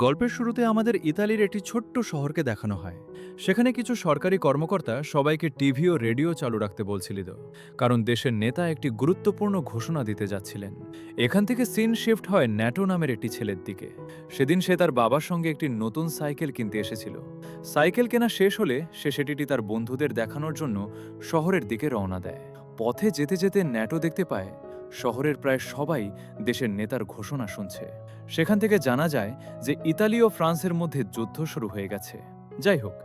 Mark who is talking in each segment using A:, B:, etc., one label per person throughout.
A: গল্পের শুরুতে আমাদের ইতালির একটি ছোট্ট শহরকে দেখানো হয়। সেখানে কিছু সরকারি কর্মকর্তা সবাইকে টিভি ও রেডিও চালু রাখতে বলছিল, কারণ দেশের নেতা একটি গুরুত্বপূর্ণ ঘোষণা দিতে যাচ্ছিলেন। এখান থেকে সিন শিফট হয় ন্যাটো নামের একটি ছেলের দিকে। সেদিন সে তার বাবার সঙ্গে একটি নতুন সাইকেল কিনতে এসেছিল। সাইকেল কেনা শেষ হলে সে সেটি তার বন্ধুদের দেখানোর জন্য শহরের দিকে রওনা দেয়। পথে যেতে যেতে ন্যাটো দেখতে পায় শহরের প্রায় সবাই দেশের নেতার ঘোষণা শুনছে। সেখান থেকে জানা যায় যে ইতালি ও ফ্রান্সের মধ্যে যুদ্ধ শুরু হয়ে গেছে। যাই হোক,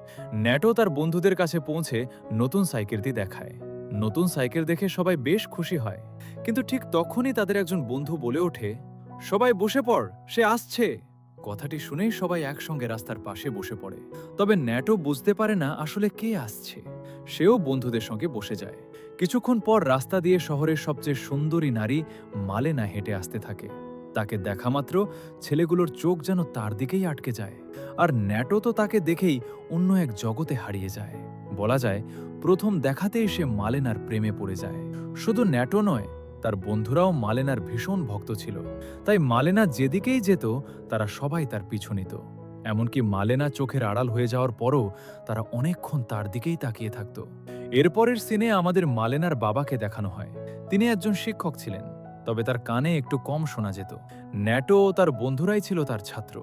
A: ন্যাটো তার বন্ধুদের কাছে পৌঁছে নতুন সাইকেলটি দেখায়। নতুন সাইকেল দেখে সবাই বেশ খুশি হয়, কিন্তু ঠিক তখনই তাদের একজন বন্ধু বলে ওঠে, সবাই বসে পড়, সে আসছে। কথাটি শুনেই সবাই একসঙ্গে রাস্তার পাশে বসে পড়ে। তবে ন্যাটো বুঝতে পারে না আসলে কে আসছে। সেও বন্ধুদের সঙ্গে বসে যায়। কিছুক্ষণ পর রাস্তা দিয়ে শহরের সবচেয়ে সুন্দরী নারী মালেনা হেঁটে আসতে থাকে। তাকে দেখা মাত্র ছেলেগুলোর চোখ যেন তার দিকেই আটকে যায়। আর ন্যাটো তো তাকে দেখেই অন্য এক জগতে হারিয়ে যায়। বলা যায়, প্রথম দেখাতেই সে মালেনার প্রেমে পড়ে যায়। শুধু ন্যাটো নয়, তার বন্ধুরাও মালেনার ভীষণ ভক্ত ছিল। তাই মালেনা যেদিকেই যেত তারা সবাই তার পিছু নিত। এমনকি মালেনা চোখের আড়াল হয়ে যাওয়ার পরও তারা অনেকক্ষণ তার দিকেই তাকিয়ে থাকত। এরপরের সিনে আমাদের মালেনার বাবাকে দেখানো হয়। তিনি একজন শিক্ষক ছিলেন, তবে তার কানে একটু কম শোনা যেত। ন্যাটো ও তার বন্ধুরাই ছিল তার ছাত্র,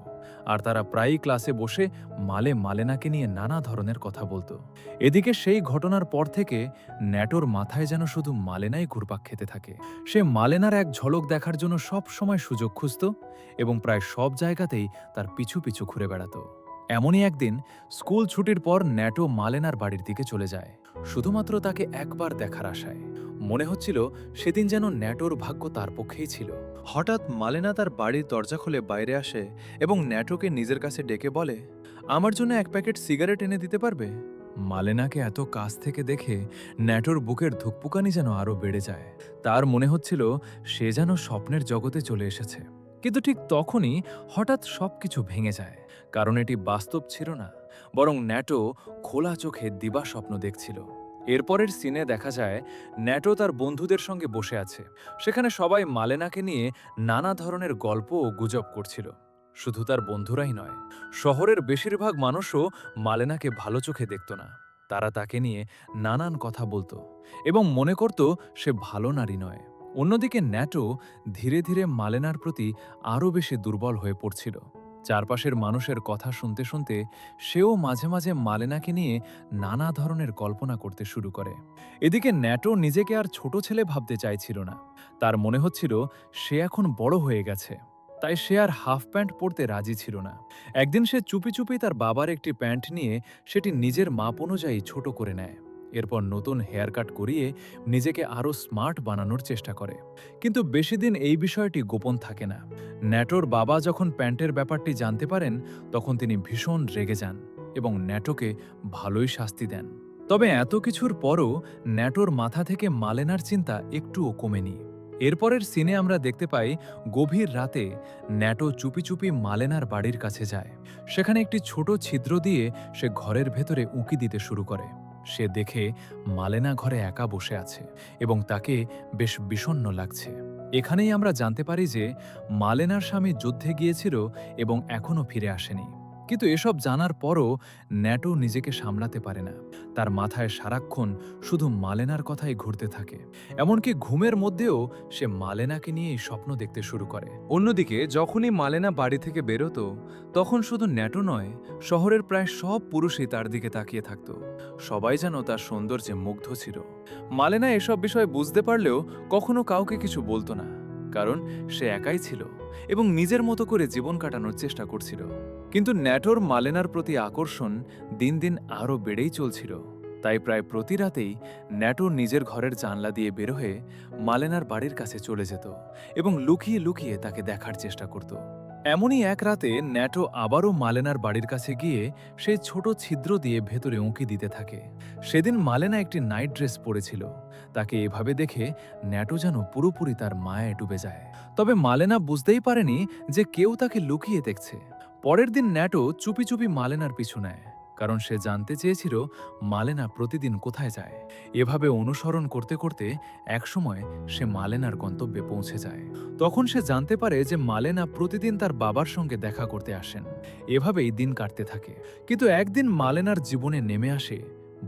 A: আর তারা প্রায়ই ক্লাসে বসে মালেনাকে নিয়ে নানা ধরনের কথা বলতো। এদিকে সেই ঘটনার পর থেকে ন্যাটোর মাথায় যেন শুধু মালেনাই ঘুরপাক খেতে থাকে। সে মালেনার এক ঝলক দেখার জন্য সব সময় সুযোগ খুঁজত এবং প্রায় সব জায়গাতেই তার পিছু পিছু ঘুরে বেড়াত। এমনই একদিন স্কুল ছুটির পর ন্যাটো মালেনার বাড়ির দিকে চলে যায়, শুধুমাত্র তাকে একবার দেখার আশায়। মনে হচ্ছিল সেদিন যেন ন্যাটোর ভাগ্য তার পক্ষেই ছিল। হঠাৎ মালেনা তার বাড়ির দরজা খুলে বাইরে আসে এবং ন্যাটোকে নিজের কাছে ডেকে বলে, আমার জন্য এক প্যাকেট সিগারেট এনে দিতে পারবে? মালেনাকে এত কাছ থেকে দেখে ন্যাটোর বুকের ধুকপুকানি যেন আরো বেড়ে যায়। তার মনে হচ্ছিল সে যেন স্বপ্নের জগতে চলে এসেছে। কিন্তু ঠিক তখনই হঠাৎ সবকিছু ভেঙে যায়, কারণ এটি বাস্তব ছিল না, বরং ন্যাটো খোলা চোখে দিবা স্বপ্ন দেখছিল। এরপরের সিনে দেখা যায় ন্যাটো তার বন্ধুদের সঙ্গে বসে আছে। সেখানে সবাই মালেনাকে নিয়ে নানা ধরনের গল্প ও গুজব করছিল। শুধু তার বন্ধুরাই নয়, শহরের বেশিরভাগ মানুষও মালেনাকে ভালো চোখে দেখত না। তারা তাকে নিয়ে নানান কথা বলতো এবং মনে করত সে ভালো নারী নয়। অন্যদিকে ন্যাটো ধীরে ধীরে মালেনার প্রতি আরও বেশি দুর্বল হয়ে পড়ছিল। চারপাশের মানুষের কথা শুনতে শুনতে সেও মাঝে মাঝে মালেনাকে নিয়ে নানা ধরনের কল্পনা করতে শুরু করে। এদিকে ন্যাটো নিজেকে আর ছোট ছেলে ভাবতে চাইছিল না। তার মনে হচ্ছিল সে এখন বড় হয়ে গেছে, তাই সে আর হাফ প্যান্ট পরতে রাজি ছিল না। একদিন সে চুপি চুপি তার বাবার একটি প্যান্ট নিয়ে সেটি নিজের মাপ অনুযায়ী ছোট করে নেয়। এরপর নতুন হেয়ার কাট করিয়ে নিজেকে আরও স্মার্ট বানানোর চেষ্টা করে। কিন্তু বেশি দিন এই বিষয়টি গোপন থাকে না। ন্যাটোর বাবা যখন প্যান্টের ব্যাপারটি জানতে পারেন, তখন তিনি ভীষণ রেগে যান এবং ন্যাটোকে ভালোই শাস্তি দেন। তবে এত কিছুর পরও ন্যাটোর মাথা থেকে মালেনার চিন্তা একটুও কমেনি। এরপরের সিনে আমরা দেখতে পাই গভীর রাতে ন্যাটো চুপি চুপি মালেনার বাড়ির কাছে যায়। সেখানে একটি ছোট ছিদ্র দিয়ে সে ঘরের ভেতরে উঁকি দিতে শুরু করে। সে দেখে মালেনা ঘরে একা বসে আছে এবং তাকে বেশ বিষণ্ণ লাগছে। এখানেই আমরা জানতে পারি যে মালেনার স্বামী যুদ্ধে গিয়েছিল এবং এখনও ফিরে আসেনি। কিন্তু এসব জানার পরও ন্যাটো নিজেকে সামলাতে পারে না। তার মাথায় সারাক্ষণ শুধু মালেনার কথাই ঘুরতে থাকে। এমনকি ঘুমের মধ্যেও সে মালেনাকে নিয়েই স্বপ্ন দেখতে শুরু করে। অন্যদিকে যখনই মালেনা বাড়ি থেকে বেরোতো, তখন শুধু ন্যাটো নয়, শহরের প্রায় সব পুরুষই তার দিকে তাকিয়ে থাকত। সবাই যেন তার সৌন্দর্যে মুগ্ধ ছিল। মালেনা এসব বিষয় বুঝতে পারলেও কখনো কাউকে কিছু বলতো না, কারণ সে একাই ছিল এবং নিজের মতো করে জীবন কাটানোর চেষ্টা করছিল। কিন্তু ন্যাটোর মালেনার প্রতি আকর্ষণ দিন দিন আরও বেড়েই চলছিল। তাই প্রায় প্রতি রাতেই ন্যাটো নিজের ঘরের জানলা দিয়ে বের হয়ে মালেনার বাড়ির কাছে চলে যেত এবং লুকিয়ে লুকিয়ে তাকে দেখার চেষ্টা করত। এমনই এক রাতে ন্যাটো আবারও মালেনার বাড়ির কাছে গিয়ে সেই ছোট ছিদ্র দিয়ে ভেতরে উঁকি দিতে থাকে। সেদিন মালেনা একটি নাইট ড্রেস পরেছিল। তাকে এভাবে দেখে ন্যাটো যেন পুরোপুরি তার মায়ায় ডুবে যায়। তবে মালেনা বুঝতেই পারেনি যে কেউ তাকে লুকিয়ে দেখছে। পরের দিন ন্যাটো চুপি চুপি মালেনার পিছু নেয়। কারণ সে জানতে চেয়েছিল মালেনা প্রতিদিন কোথায় যায়। এভাবে অনুসরণ করতে করতে একসময় সে মালেনার গন্তব্যে পৌঁছে যায়। তখন সে জানতে পারে যে মালেনা প্রতিদিন তার বাবার সঙ্গে দেখা করতে আসেন। এভাবেই দিন কাটতে থাকে। কিন্তু একদিন মালেনার জীবনে নেমে আসে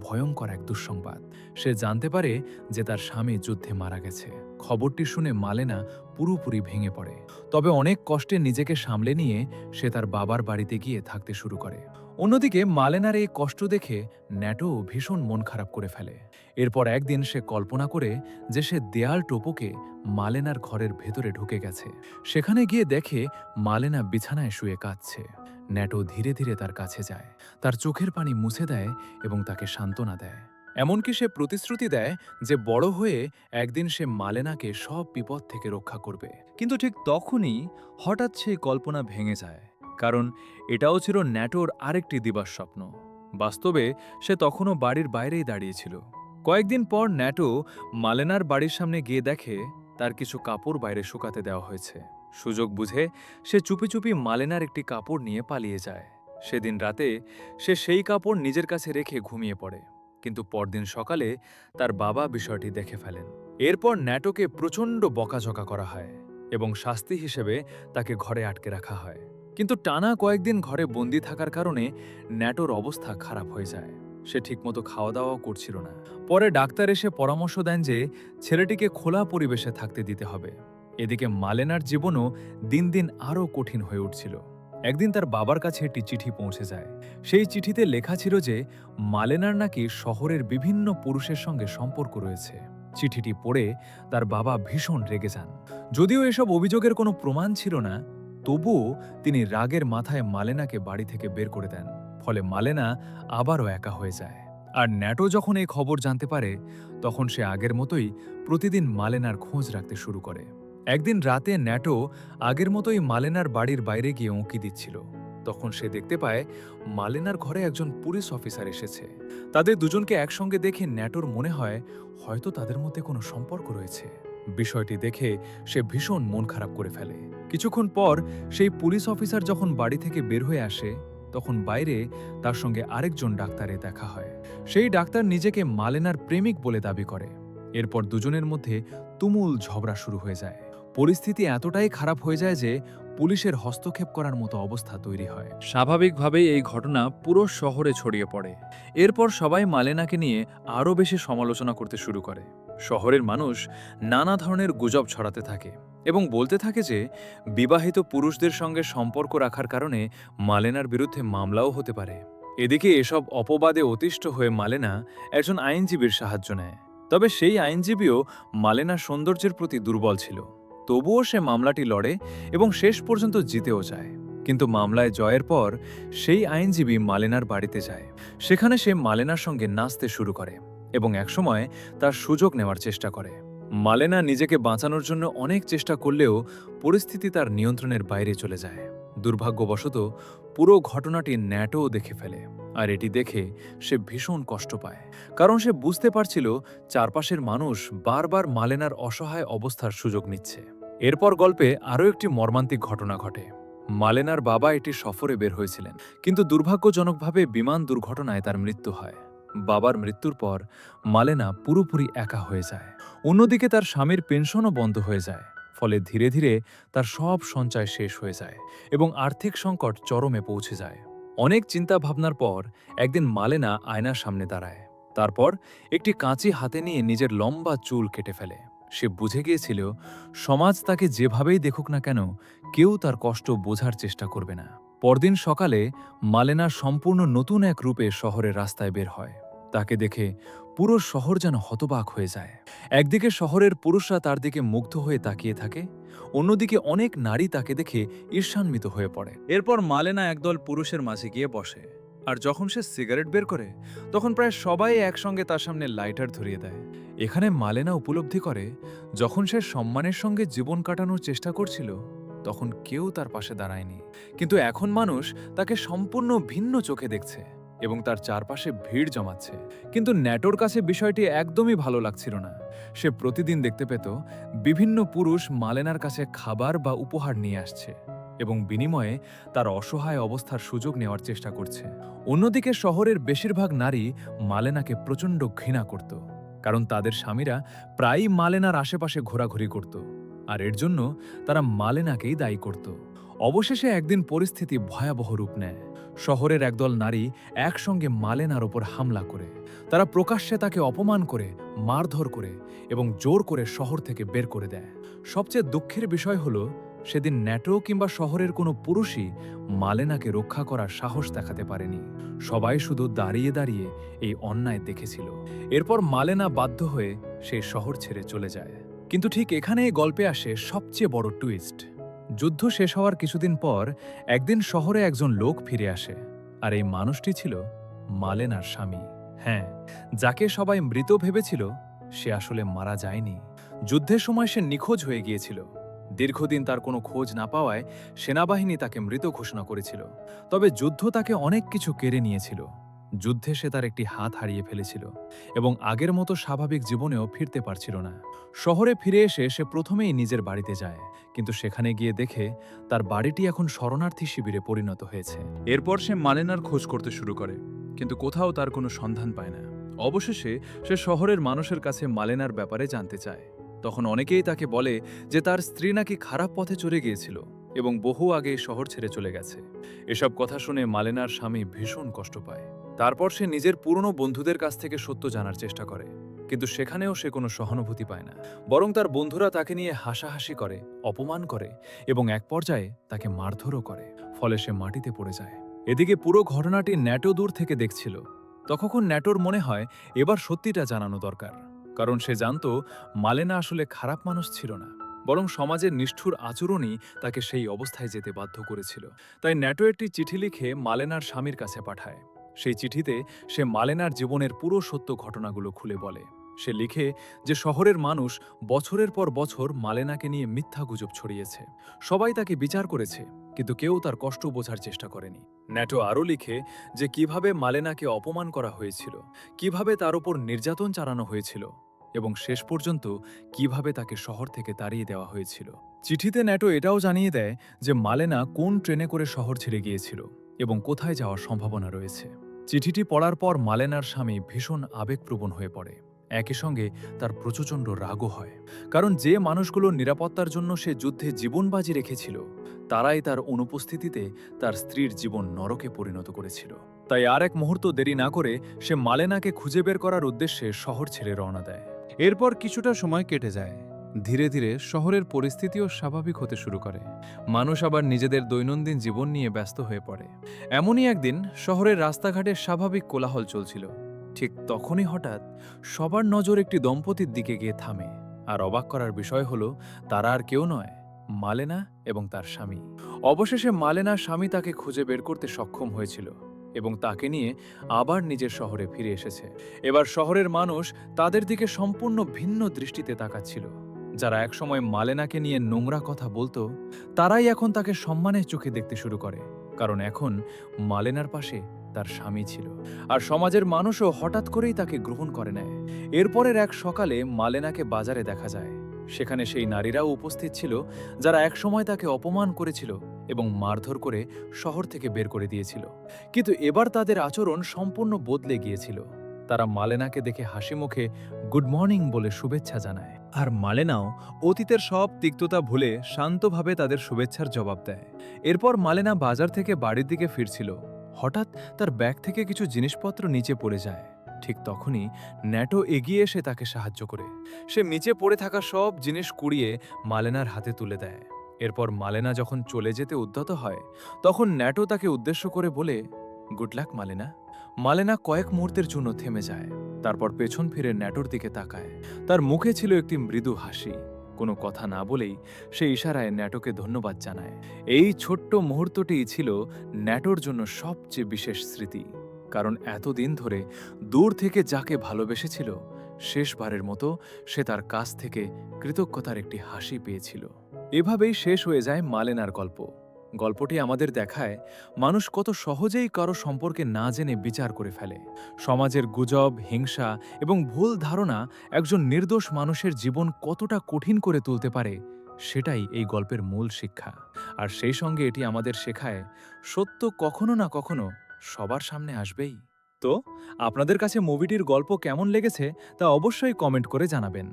A: ভয়ঙ্কর এক দুঃসংবাদ। সে জানতে পারে যে তার স্বামী যুদ্ধে মারা গেছে। খবরটি শুনে মালেনা পুরোপুরি ভেঙে পড়ে। তবে অনেক কষ্টে নিজেকে সামলে নিয়ে সে তার বাবার বাড়িতে গিয়ে থাকতে শুরু করে। অন্যদিকে মালেনার এই কষ্ট দেখে ন্যাটো ভীষণ মন খারাপ করে ফেলে। এরপর একদিন সে কল্পনা করে যে সে দেয়াল টোপকে মালেনার ঘরের ভেতরে ঢুকে গেছে। সেখানে গিয়ে দেখে মালেনা বিছানায় শুয়ে কাঁদছে। ন্যাটো ধীরে ধীরে তার কাছে যায়, তার চোখের পানি মুছে দেয় এবং তাকে সান্ত্বনা দেয়। এমনকি সে প্রতিশ্রুতি দেয় যে বড় হয়ে একদিন সে মালেনাকে সব বিপদ থেকে রক্ষা করবে। কিন্তু ঠিক তখনই হঠাৎ সেই কল্পনা ভেঙে যায়, কারণ এটাও ছিল ন্যাটোর আরেকটি দিবার স্বপ্ন। বাস্তবে সে তখনও বাড়ির বাইরেই দাঁড়িয়েছিল। কয়েকদিন পর ন্যাটো মালেনার বাড়ির সামনে গিয়ে দেখে তার কিছু কাপড় বাইরে শুকাতে দেওয়া হয়েছে। সুযোগ বুঝে সে চুপি চুপি মালেনার একটি কাপড় নিয়ে পালিয়ে যায়। সেদিন রাতে সে সেই কাপড় নিজের কাছে রেখে ঘুমিয়ে পড়ে। কিন্তু পরদিন সকালে তার বাবা বিষয়টি দেখে ফেলেন। এরপর ন্যাটোকে প্রচণ্ড বকাঝকা করা হয় এবং শাস্তি হিসেবে তাকে ঘরে আটকে রাখা হয়। কিন্তু টানা কয়েকদিন ঘরে বন্দি থাকার কারণে ন্যাটোর অবস্থা খারাপ হয়ে যায়। সে ঠিকমতো খাওয়া দাওয়াও করছিল না। পরে ডাক্তার এসে পরামর্শ দেন যে ছেলেটিকে খোলা পরিবেশে থাকতে দিতে হবে। এদিকে মালেনার জীবনও দিন দিন আরও কঠিন হয়ে উঠছিল। একদিন তার বাবার কাছে একটি চিঠি পৌঁছে যায়। সেই চিঠিতে লেখা ছিল যে মালেনার নাকি শহরের বিভিন্ন পুরুষের সঙ্গে সম্পর্ক রয়েছে। চিঠিটি পড়ে তার বাবা ভীষণ রেগে যান। যদিও এসব অভিযোগের কোনো প্রমাণ ছিল না, তবুও তিনি রাগের মাথায় মালেনাকে বাড়ি থেকে বের করে দেন। ফলে মালেনা আবারও একা হয়ে যায়। আর ন্যাটো যখন এই খবর জানতে পারে, তখন সে আগের মতোই প্রতিদিন মালেনার খোঁজ রাখতে শুরু করে। একদিন রাতে ন্যাটো আগের মতোই মালেনার বাড়ির বাইরে গিয়ে উঁকি দিচ্ছিল। তখন সে দেখতে পায় মালেনার ঘরে একজন পুলিশ অফিসার এসেছে। তাদের দুজনকে একসঙ্গে দেখে ন্যাটোর মনে হয় হয়তো তাদের মধ্যে কোনো সম্পর্ক রয়েছে। বিষয়টি দেখে সে ভীষণ মন খারাপ করে ফেলে। কিছুক্ষণ পর সেই পুলিশ অফিসার যখন বাড়ি থেকে বের হয়ে আসে, তখন বাইরে তার সঙ্গে আরেকজন ডাক্তারের দেখা হয়। সেই ডাক্তার নিজেকে মালেনার প্রেমিক বলে দাবি করে। এরপর দুজনের মধ্যে তুমুল ঝগড়া শুরু হয়ে যায়। পরিস্থিতি এতটাই খারাপ হয়ে যায় যে পুলিশের হস্তক্ষেপ করার মতো অবস্থা তৈরি হয়। স্বাভাবিকভাবেই এই ঘটনা পুরো শহরে ছড়িয়ে পড়ে। এরপর সবাই মালেনাকে নিয়ে আরও বেশি সমালোচনা করতে শুরু করে। শহরের মানুষ নানা ধরনের গুজব ছড়াতে থাকে এবং বলতে থাকে যে বিবাহিত পুরুষদের সঙ্গে সম্পর্ক রাখার কারণে মালেনার বিরুদ্ধে মামলাও হতে পারে। এদিকে এসব অপবাদে অতিষ্ঠ হয়ে মালেনা একজন আইনজীবীর সাহায্য নেয়। তবে সেই আইনজীবীও মালেনার সৌন্দর্যের প্রতি দুর্বল ছিল। তবুও সে মামলাটি লড়ে এবং শেষ পর্যন্ত জিতেও যায়। কিন্তু মামলায় জয়ের পর সেই আইনজীবী মালেনার বাড়িতে যায়। সেখানে সে মালেনার সঙ্গে নাচতে শুরু করে এবং একসময় তার সুযোগ নেওয়ার চেষ্টা করে। মালেনা নিজেকে বাঁচানোর জন্য অনেক চেষ্টা করলেও পরিস্থিতি তার নিয়ন্ত্রণের বাইরে চলে যায়। দুর্ভাগ্যবশত পুরো ঘটনাটি ন্যাটোও দেখে ফেলে, আর এটি দেখে সে ভীষণ কষ্ট পায়। কারণ সে বুঝতে পারছিল চারপাশের মানুষ বারবার মালেনার অসহায় অবস্থার সুযোগ নিচ্ছে। এরপর গল্পে আরও একটি মর্মান্তিক ঘটনা ঘটে। মালেনার বাবা একটি সফরে বের হয়েছিলেন, কিন্তু দুর্ভাগ্যজনকভাবে বিমান দুর্ঘটনায় তার মৃত্যু হয়। বাবার মৃত্যুর পর মালেনা পুরোপুরি একা হয়ে যায়। অন্যদিকে তার স্বামীর পেনশনও বন্ধ হয়ে যায়। ফলে ধীরে ধীরে তার সব সঞ্চয় শেষ হয়ে যায় এবং আর্থিক সংকট চরমে পৌঁছে যায়। অনেক চিন্তা ভাবনার পর একদিন মালেনা আয়নার সামনে দাঁড়ায়। তারপর একটি কাঁচি হাতে নিয়ে নিজের লম্বা চুল কেটে ফেলে। সে বুঝে গিয়েছিল সমাজ তাকে যেভাবেই দেখুক না কেন, কেউ তার কষ্ট বোঝার চেষ্টা করবে না। পরদিন সকালে মালেনা সম্পূর্ণ নতুন এক রূপে শহরের রাস্তায় বের হয়। তাকে দেখে পুরো শহর যেন হতবাক হয়ে যায়। একদিকে শহরের পুরুষরা তার দিকে মুগ্ধ হয়ে তাকিয়ে থাকে, অন্যদিকে অনেক নারী তাকে দেখে ঈর্ষান্বিত হয়ে পড়ে। এরপর মালেনা একদল পুরুষের মাঝে গিয়ে বসে, আর যখন সে সিগারেট বের করে তখন প্রায় সবাই একসঙ্গে তার সামনে লাইটার ধরিয়ে দেয়। এখানে মালেনা উপলব্ধি করে যখন সে সম্মানের সঙ্গে জীবন কাটানোর চেষ্টা করছিল, তখন কেউ তার পাশে দাঁড়ায়নি। কিন্তু এখন মানুষ তাকে সম্পূর্ণ ভিন্ন চোখে দেখছে এবং তার চারপাশে ভিড় জমাচ্ছে। কিন্তু ন্যাটোর কাছে বিষয়টি একদমই ভালো লাগছিল না। সে প্রতিদিন দেখতে পেত বিভিন্ন পুরুষ মালেনার কাছে খাবার বা উপহার নিয়ে আসছে, এবং বিনিময়ে তার অসহায় অবস্থার সুযোগ নেওয়ার চেষ্টা করছে। অন্যদিকে শহরের বেশিরভাগ নারী মালেনাকে প্রচণ্ড ঘৃণা করত, কারণ তাদের স্বামীরা প্রায়ই মালেনার আশেপাশে ঘোরাঘুরি করত, আর এর জন্য তারা মালেনাকেই দায়ী করত। অবশেষে একদিন পরিস্থিতি ভয়াবহ রূপ নেয়। শহরের একদল নারী একসঙ্গে মালেনার ওপর হামলা করে। তারা প্রকাশ্যে তাকে অপমান করে, মারধর করে এবং জোর করে শহর থেকে বের করে দেয়। সবচেয়ে দুঃখের বিষয় হলো, সেদিন ন্যাটো কিংবা শহরের কোনো পুরুষই মালেনাকে রক্ষা করার সাহস দেখাতে পারেনি। সবাই শুধু দাঁড়িয়ে দাঁড়িয়ে এই অন্যায় দেখেছিল। এরপর মালেনা বাধ্য হয়ে সেই শহর ছেড়ে চলে যায়। কিন্তু ঠিক এখানেই গল্পে আসে সবচেয়ে বড় টুইস্ট। যুদ্ধ শেষ হওয়ার কিছুদিন পর একদিন শহরে একজন লোক ফিরে আসে, আর এই মানুষটি ছিল মালেনার স্বামী। হ্যাঁ, যাকে সবাই মৃত ভেবেছিল, সে আসলে মারা যায়নি। যুদ্ধের সময় সে নিখোঁজ হয়ে গিয়েছিল। দীর্ঘদিন তার কোনো খোঁজ না পাওয়ায় সেনাবাহিনী তাকে মৃত ঘোষণা করেছিল। তবে যুদ্ধ তাকে অনেক কিছু কেড়ে নিয়েছিল। যুদ্ধে সে তার একটি হাত হারিয়ে ফেলেছিল এবং আগের মতো স্বাভাবিক জীবনেও ফিরতে পারছিল না। শহরে ফিরে এসে সে প্রথমেই নিজের বাড়িতে যায়, কিন্তু সেখানে গিয়ে দেখে তার বাড়িটি এখন শরণার্থী শিবিরে পরিণত হয়েছে।
B: এরপর সে মালেনার খোঁজ করতে শুরু করে, কিন্তু কোথাও তার কোনো সন্ধান পায় না। অবশেষে সে শহরের মানুষের কাছে মালেনার ব্যাপারে জানতে চায়। তখন অনেকেই তাকে বলে যে তার স্ত্রী নাকি খারাপ পথে চলে গিয়েছিল এবং বহু আগে শহর ছেড়ে চলে গেছে। এসব কথা শুনে মালেনার স্বামী ভীষণ কষ্ট পায়। তারপর সে নিজের পুরনো বন্ধুদের কাছ থেকে সত্য জানার চেষ্টা করে, কিন্তু সেখানেও সে কোনো সহানুভূতি পায় না। বরং তার বন্ধুরা তাকে নিয়ে হাসাহাসি করে, অপমান করে এবং এক পর্যায়ে তাকে মারধরও করে। ফলে সে মাটিতে পড়ে যায়। এদিকে পুরো ঘটনাটি ন্যাটো দূর থেকে দেখছিল। তখন ন্যাটোর মনে হয় এবার সত্যিটা জানানো দরকার, কারণ সে জানত মালেনা আসলে খারাপ মানুষ ছিল না, বরং সমাজের নিষ্ঠুর আচরণই তাকে সেই অবস্থায় যেতে বাধ্য করেছিল। তাই ন্যাটো একটি চিঠি লিখে মালেনার স্বামীর কাছে পাঠায়। সেই চিঠিতে সে মালেনার জীবনের পুরো সত্য ঘটনাগুলো খুলে বলে। সে লিখে যে শহরের মানুষ বছরের পর বছর মালেনাকে নিয়ে মিথ্যা গুজব ছড়িয়েছে। সবাই তাকে বিচার করেছে, কিন্তু কেউ তার কষ্ট বোঝার চেষ্টা করেনি। ন্যাটো আরও লিখে যে কিভাবে মালেনাকে অপমান করা হয়েছিল, কিভাবে তার উপর নির্যাতন চালানো হয়েছিল এবং শেষ পর্যন্ত কিভাবে তাকে শহর থেকে তাড়িয়ে দেওয়া হয়েছিল। চিঠিতে ন্যাটো এটাও জানিয়ে দেয় যে মালেনা কোন ট্রেনে করে শহর ছেড়ে গিয়েছিল এবং কোথায় যাওয়ার সম্ভাবনা রয়েছে। চিঠিটি পড়ার পর মালেনার স্বামী ভীষণ আবেগপ্রবণ হয়ে পড়ে। একই সঙ্গে তার প্রচণ্ড রাগও হয়, কারণ যে মানুষগুলোর নিরাপত্তার জন্য সে যুদ্ধে জীবন বাজি রেখেছিল, তারাই তার অনুপস্থিতিতে তার স্ত্রীর জীবন নরকে পরিণত করেছিল। তাই আর এক মুহূর্ত দেরি না করে সে মালেনাকে খুঁজে বের করার উদ্দেশ্যে শহর ছেড়ে রওনা দেয়। এরপর কিছুটা সময় কেটে যায়। ধীরে ধীরে শহরের পরিস্থিতিও স্বাভাবিক হতে শুরু করে। মানুষ আবার নিজেদের দৈনন্দিন জীবন নিয়ে ব্যস্ত হয়ে পড়ে। এমনই একদিন শহরের রাস্তাঘাটে স্বাভাবিক কোলাহল চলছিল।
A: ঠিক তখনই হঠাৎ সবার নজর একটি দম্পতির দিকে গিয়ে থামে। আর অবাক করার বিষয় হলো, তারা আর কেউ নয়, মালেনা এবং তার স্বামী। অবশেষে মালেনার স্বামী তাকে খুঁজে বের করতে সক্ষম হয়েছিল এবং তাকে নিয়ে আবার নিজের শহরে ফিরে এসেছে। এবার শহরের মানুষ তাদের দিকে সম্পূর্ণ ভিন্ন দৃষ্টিতে তাকাচ্ছিল। যারা একসময় মালেনাকে নিয়ে নোংরা কথা বলতো, তারাই এখন তাকে সম্মানের চোখে দেখতে শুরু করে, কারণ এখন মালেনার পাশে তার স্বামী ছিল। আর সমাজের মানুষও হঠাৎ করেই তাকে গ্রহণ করে নেয়। এরপরের এক সকালে মালেনাকে বাজারে দেখা যায়। সেখানে সেই নারীরাও উপস্থিত ছিল যারা একসময় তাকে অপমান করেছিল এবং মারধর করে শহর থেকে বের করে দিয়েছিল। কিন্তু এবার তাদের আচরণ সম্পূর্ণ বদলে গিয়েছিল। তারা মালেনাকে দেখে হাসি মুখে গুড মর্নিং বলে শুভেচ্ছা জানায়।
B: আর মালেনাও অতীতের সব তিক্ততা ভুলে শান্তভাবে তাদের শুভেচ্ছার জবাব দেয়।
A: এরপর মালেনা বাজার থেকে বাড়ির দিকে ফিরছিল। হঠাৎ তার ব্যাগ থেকে কিছু জিনিসপত্র নিচে পড়ে যায়। ঠিক তখনই ন্যাটো এগিয়ে এসে তাকে সাহায্য করে। সে নিচে পড়ে থাকা সব জিনিস কুড়িয়ে মালেনার হাতে তুলে দেয়। এরপর মালেনা যখন চলে যেতে উদ্যত হয়, তখন ন্যাটো তাকে উদ্দেশ্য করে বলে, গুড লাক মালেনা। মালেনা কয়েক মুহূর্তের জন্য থেমে যায়। তারপর পেছন ফিরে ন্যাটোর দিকে তাকায়। তার মুখে ছিল একটি মৃদু হাসি। কোনো কথা না বলেই সে ইশারায় ন্যাটোকে ধন্যবাদ জানায়। এই ছোট্ট মুহূর্তটিই ছিল ন্যাটোর জন্য সবচেয়ে বিশেষ স্মৃতি, কারণ এতদিন ধরে দূর থেকে যাকে ভালোবেসেছিল, শেষবারের মতো সে তার কাছ থেকে কৃতজ্ঞতার একটি হাসি পেয়েছিল। এভাবেই শেষ হয়ে যায় মালেনার গল্প। গল্পটি আমাদের দেখায় মানুষ কত সহজেই কারো সম্পর্কে না জেনে বিচার করে ফেলে। সমাজের গুজব, হিংসা এবং ভুল ধারণা একজন নির্দোষ মানুষের জীবন কতটা কঠিন করে তুলতে পারে, সেটাই এই গল্পের মূল শিক্ষা। আর সেই সঙ্গে এটি আমাদের শেখায় সত্য কখনো না কখনো সবার সামনে আসবেই। তো আপনাদের কাছে মুভিটির গল্প কেমন লেগেছে তা অবশ্যই কমেন্ট করে জানাবেন।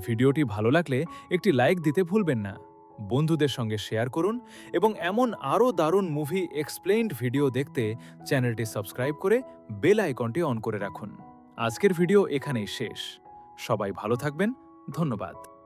A: ভিডিওটি ভালো লাগলে একটি লাইক দিতে ভুলবেন না। বন্ধুদের সঙ্গে শেয়ার করুন এবং এমন আরও দারুণ মুভি এক্সপ্লেইনড ভিডিও দেখতে চ্যানেলটি সাবস্ক্রাইব করে বেল আইকনটি অন করে রাখুন। আজকের ভিডিও এখানেই শেষ। সবাই ভালো থাকবেন। ধন্যবাদ।